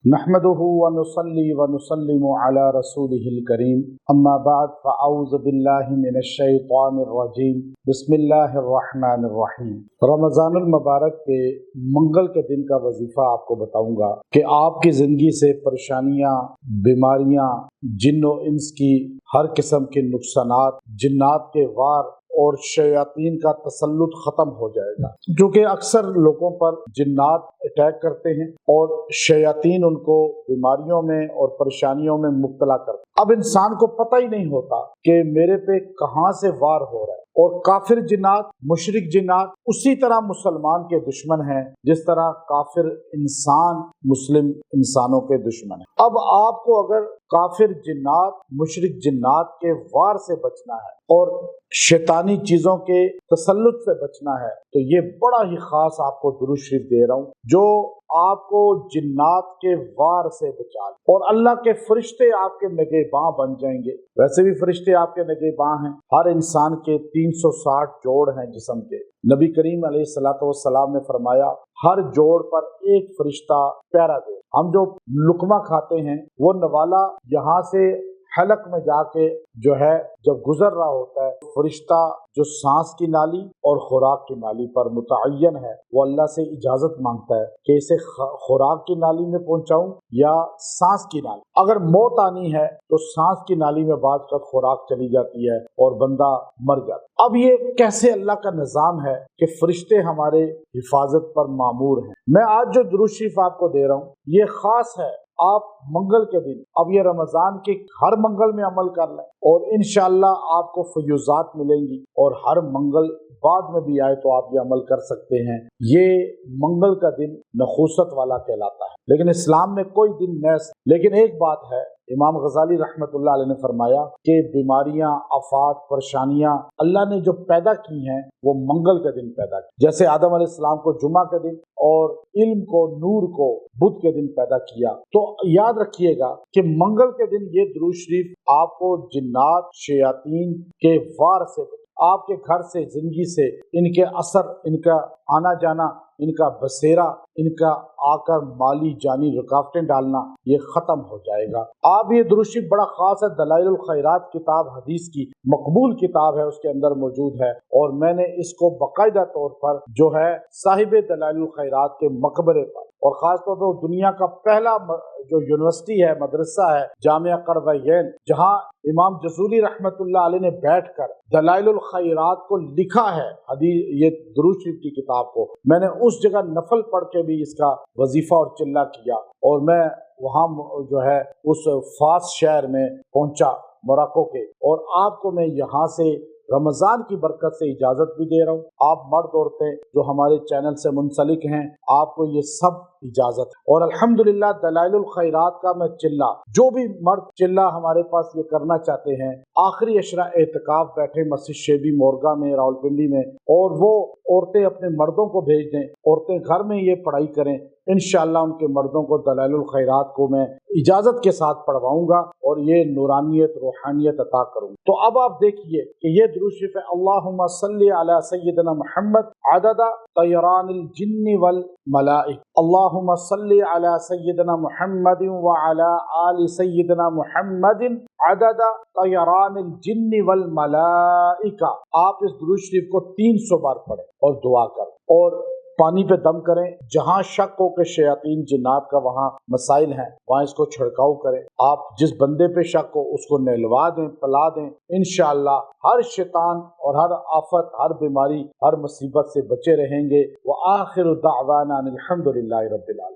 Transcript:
नहमदुहु व नुसल्ली व नुसल्लिमु अला रसूलिहिल करीम अम्मा बाद फ़अऊज़ु बिल्लाहि मिनश शैतानिर रजीम बिस्मिल्लाहिर रहमानिर रहीम। रमज़ानुल मुबारक के मंगल के दिन का वजीफ़ा आपको बताऊंगा कि आपकी ज़िंदगी से परेशानियाँ, बीमारियाँ, जिन्न व इंस की हर किस्म के नुकसानात, जिन्नात के वार और शयातीन का तसल्लुत ख़त्म हो जाएगा, जो कि अक्सर लोगों पर जिन्नात अटैक करते हैं और शयातीन उनको बीमारियों में और परेशानियों में मुब्तला करते। अब इंसान को पता ही नहीं होता कि मेरे पे कहाँ से वार हो रहा है। और काफिर जिन्नात, मुशरिक जिन्नात उसी तरह मुसलमान के दुश्मन हैं जिस तरह काफिर इंसान मुस्लिम इंसानों के दुश्मन है। अब आपको अगर काफिर जिन्नात, मुशरिक जिन्नात के वार से बचना है और शैतानी चीजों के तसल्लुत से बचना है, तो ये बड़ा ही खास आपको दुरूद शरीफ दे रहा हूँ जो आपको जिन्नात के वार से बचा ले। और अल्लाह के फरिश्ते आपके निगहबां बन जाएंगे। वैसे भी फरिश्ते आपके निगहबां हैं। हर इंसान के 360 जोड़ हैं जिस्म के। नबी करीम अलैहिस्सलातु वस्सलाम ने फरमाया हर जोड़ पर एक फरिश्ता पहरा दे। हम जो लुकमा खाते हैं वो नवाला यहाँ से हलक में जाके जो है जब गुजर रहा होता है, फरिश्ता जो सांस की नाली और खुराक की नाली पर मुतअय्यन है, वो अल्लाह से इजाजत मांगता है कि इसे खुराक की नाली में पहुंचाऊं या सांस की नाली। अगर मौत आनी है तो सांस की नाली में बात कर खुराक चली जाती है और बंदा मर जाता। अब ये कैसे अल्लाह का निजाम है कि फरिश्ते हमारे हिफाजत पर मामूर हैं। मैं आज जो दुरूद शरीफ आपको दे रहा हूँ ये खास है आप मंगल के दिन, अब ये रमजान के हर मंगल में अमल कर लें और इंशाअल्लाह आपको फयूजात मिलेंगी। और हर मंगल बाद में भी आए तो आप ये अमल कर सकते हैं। ये मंगल का दिन नखूसत वाला कहलाता है, लेकिन इस्लाम में कोई दिन नैस। लेकिन एक बात है, इमाम गजाली रहमतुल्लाह अलैह ने फरमाया कि बीमारियां, आफात, परेशानियां अल्लाह ने जो पैदा की हैं वो मंगल के दिन पैदा की। जैसे आदम अलैहिस्सलाम को जुमा के दिन और इल्म को, नूर को बुध के दिन पैदा किया। तो याद रखिएगा कि मंगल के दिन ये दुरूद शरीफ आपको जिन्नात, शयातीन के वार से, आपके घर से, जिंदगी से इनके असर, इनका आना जाना, इनका बसेरा, इनका आकर माली जानी रुकावटें डालना ये खत्म हो जाएगा। आप ये दुरूद शरीफ बड़ा खास है, दलाइलुल खैरात किताब हदीस की मकबूल किताब है, उसके अंदर मौजूद है। और मैंने इसको बाकायदा तौर पर जो है साहिब दलाइलुल खैरात के मकबरे पर, और खासतौर पर दुनिया का पहला जो यूनिवर्सिटी है, मदरसा है, जामिया करवैन, जहाँ इमाम जसूली रहमतुल्लाह अलैह ने बैठकर दलाइलुल खैरात को लिखा है, हदीस ये दुरूद शरीफ की किताब को, मैंने उस जगह नफल पढ़ के भी इसका वजीफा और चिल्ला किया। और मैं वहाँ जो है उस फास शहर में पहुंचा मोरक्को के, और आपको मैं यहाँ से रमजान की बरकत से इजाजत भी दे रहा हूँ। आप मर्द औरतें जो हमारे चैनल से मुंसलिक हैं, आपको ये सब इजाजत है। और अल्हम्दुलिल्लाह दलाइलुल खैरात का मैं चिल्ला, जो भी मर्द चिल्ला हमारे पास ये करना चाहते हैं, आखिरी अशरा एहतिकाफ बैठे मस्जिद शेबी मोरगा में, रावलपिंडी में, और वो औरतें अपने मर्दों को भेज दें, औरतें घर में ये पढ़ाई करें, इंशाअल्लाह उनके मर्दों को दलाइलुल खैरात को मैं इजाजत के साथ पढ़वाऊंगा और ये नूरानियत, रूहानियत अता करूंगा। तो अब आप देखिए कि ये दुरूद शरीफ है, अल्लाहुम्मा सल्ली अला सय्यिदना मुहम्मद अददा तयरानिल जिन्नि वल मलाइक, अल्लाहुम्मा सल्ली अला सय्यिदना मुहम्मदिन व अला आलि सय्यिदना मुहम्मदिन अददा तयरानिल जिन्नि वल मलाइका। आप इस दुरूद शरीफ को 300 बार पढ़ें और दुआ करें और पानी पे दम करें। जहां शक हो कि शयातीन जिन्नात का वहां मसाइल हैं, वहां इसको छिड़काव करें। आप जिस बंदे पे शक हो उसको नहलवा दें, पिला दें। इंशाअल्लाह हर शैतान और हर आफत, हर बीमारी, हर मुसीबत से बचे रहेंगे। व आखिरु दावाना अनिल हम्दुलिल्लाहि रब्बिल आलमीन।